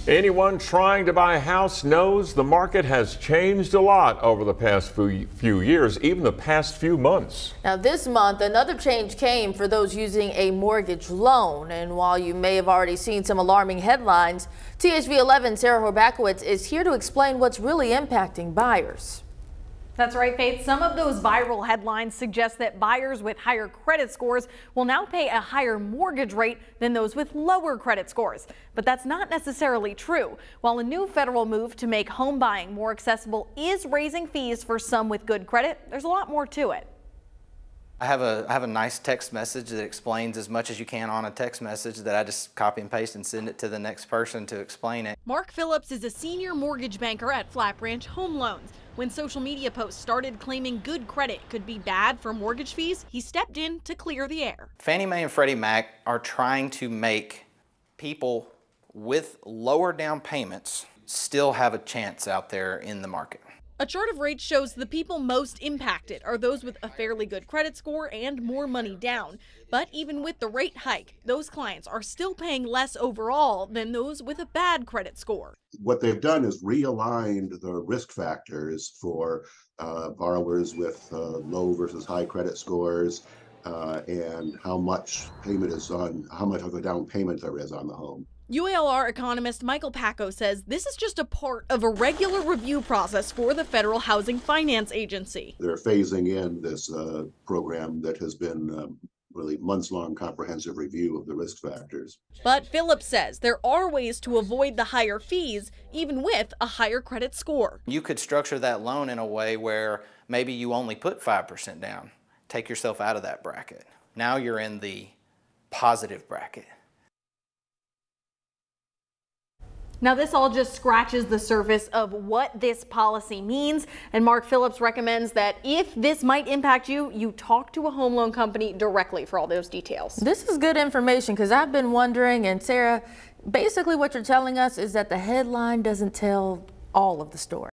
Anyone trying to buy a house knows the market has changed a lot over the past few years, even the past few months. Now this month, another change came for those using a mortgage loan. And while you may have already seen some alarming headlines, THV 11 Sarah Horbakowitz is here to explain what's really impacting buyers. That's right, Faith. Some of those viral headlines suggest that buyers with higher credit scores will now pay a higher mortgage rate than those with lower credit scores. But that's not necessarily true. While a new federal move to make home buying more accessible is raising fees for some with good credit, there's a lot more to it. I have a nice text message that explains as much as you can on a text message that I just copy and paste and send it to the next person to explain it. Mark Phillips is a senior mortgage banker at Flat Branch Home Loans. When social media posts started claiming good credit could be bad for mortgage fees, he stepped in to clear the air. Fannie Mae and Freddie Mac are trying to make people with lower down payments still have a chance out there in the market. A chart of rates shows the people most impacted are those with a fairly good credit score and more money down. But even with the rate hike, those clients are still paying less overall than those with a bad credit score. What they've done is realigned the risk factors for borrowers with low versus high credit scores and how much of a down payment there is on the home. UALR economist Michael Packo says this is just a part of a regular review process for the Federal Housing Finance Agency. They're phasing in this program that has been really months-long comprehensive review of the risk factors. But Phillips says there are ways to avoid the higher fees, even with a higher credit score. You could structure that loan in a way where maybe you only put 5% down. Take yourself out of that bracket. Now you're in the positive bracket. Now, this all just scratches the surface of what this policy means, and Mark Phillips recommends that if this might impact you, you talk to a home loan company directly for all those details. This is good information because I've been wondering, and Sarah, basically what you're telling us is that the headline doesn't tell all of the story.